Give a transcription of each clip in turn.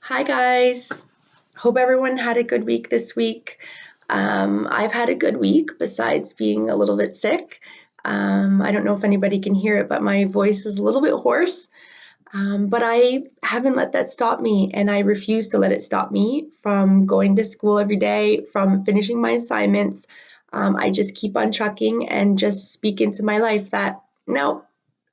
Hi guys. Hope everyone had a good week this week. I've had a good week besides being a little bit sick. I don't know if anybody can hear it, but my voice is a little bit hoarse. But I haven't let that stop me, and I refuse to let it stop me from going to school every day, from finishing my assignments. I just keep on trucking and just speak into my life that no,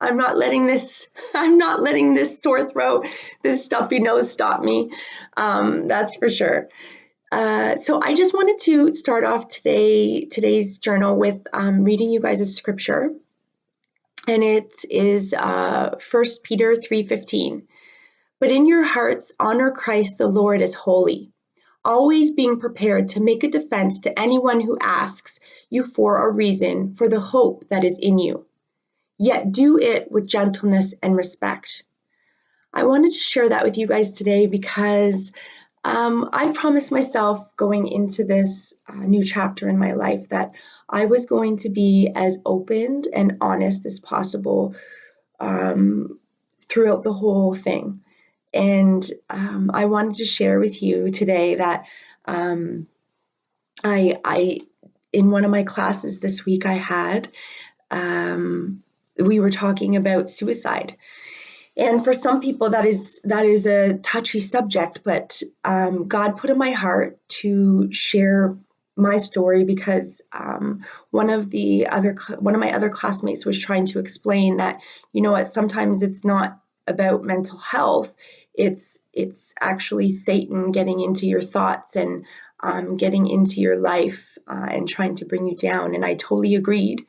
I'm not letting this, I'm not letting this sore throat, this stuffy nose stop me. That's for sure. So I just wanted to start off today's journal with reading you guys a scripture, and it is 1 Peter 3:15. But in your hearts honor Christ the Lord as holy, always being prepared to make a defense to anyone who asks you for a reason for the hope that is in you. Yet do it with gentleness and respect. I wanted to share that with you guys today because I promised myself going into this new chapter in my life that I was going to be as open and honest as possible throughout the whole thing. And I wanted to share with you today that I in one of my classes this week I had, we were talking about suicide. And for some people, that is a touchy subject, but God put in my heart to share my story because one of my other classmates was trying to explain that, you know what, sometimes it's not about mental health, it's actually Satan getting into your thoughts and getting into your life and trying to bring you down. And I totally agreed.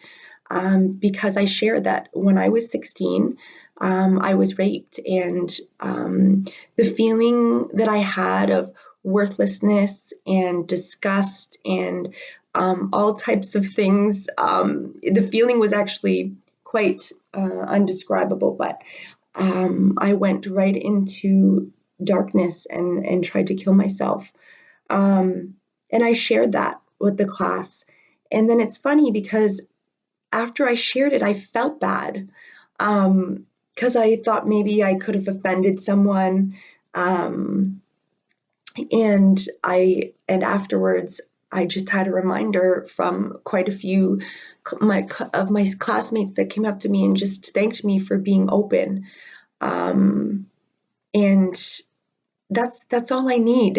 Because I shared that when I was 16, I was raped, and the feeling that I had of worthlessness and disgust and all types of things, the feeling was actually quite undescribable, but I went right into darkness and tried to kill myself. And I shared that with the class. And then it's funny because after I shared it, I felt bad because I thought maybe I could have offended someone. And afterwards, I just had a reminder from quite a few of my classmates that came up to me and just thanked me for being open. And that's all I need.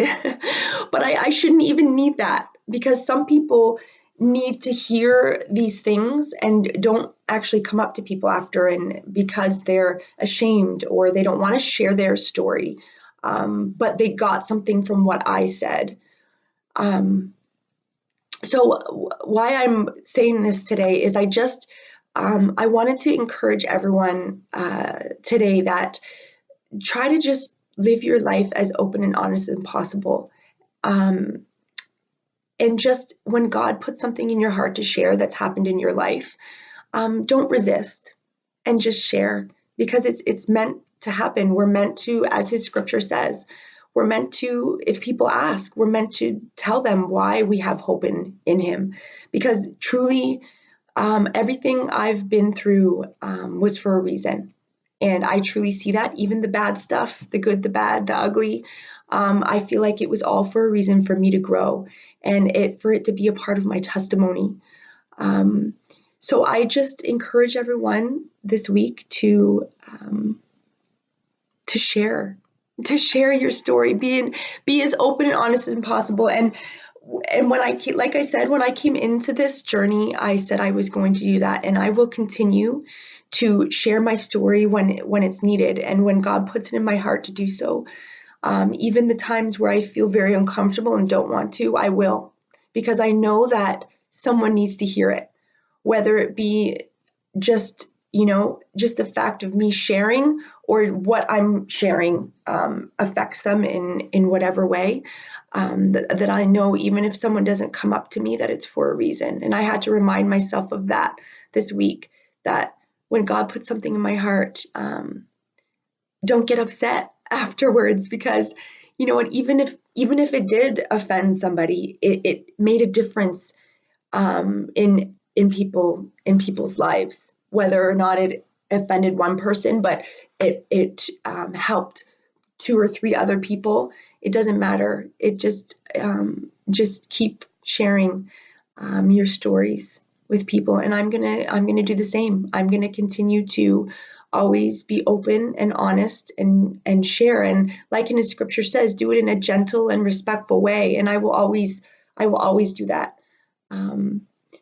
But I shouldn't even need that, because some people need to hear these things and don't actually come up to people after, and because they're ashamed or they don't want to share their story, but they got something from what I said. So why I'm saying this today is I wanted to encourage everyone today that try to just live your life as open and honest as possible. And just when God puts something in your heart to share that's happened in your life, don't resist and just share, because it's meant to happen. We're meant to, as his scripture says, we're meant to, if people ask, we're meant to tell them why we have hope in him. Because truly, everything I've been through was for a reason. And I truly see that, even the bad stuff, the good, the bad, the ugly, I feel like it was all for a reason, for me to grow and for it to be a part of my testimony. So I just encourage everyone this week to share your story, be as open and honest as possible. And when like I said, when I came into this journey, I said I was going to do that, and I will continue to share my story when it's needed and when God puts it in my heart to do so. Even the times where I feel very uncomfortable and don't want to, I will, because I know that someone needs to hear it, whether it be just the fact of me sharing, or what I'm sharing affects them in whatever way, that I know, even if someone doesn't come up to me, that it's for a reason. And I had to remind myself of that this week, that when God puts something in my heart, don't get upset afterwards, because you know what, even if it did offend somebody, it made a difference in people's lives, whether or not it offended one person, but it helped 2 or 3 other people, it doesn't matter. It just keep sharing your stories with people, and I'm gonna do the same. I'm gonna continue to always be open and honest and share, and like in the scripture says, do it in a gentle and respectful way, and I will always do that.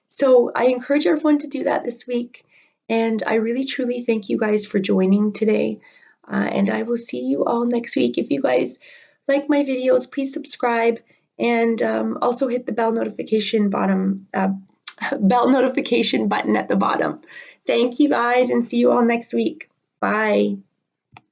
So I encourage everyone to do that this week, and I really truly thank you guys for joining today, and I will see you all next week. If you guys like my videos, please subscribe, and also hit the bell notification button at the bottom. Thank you guys, and see you all next week. Bye.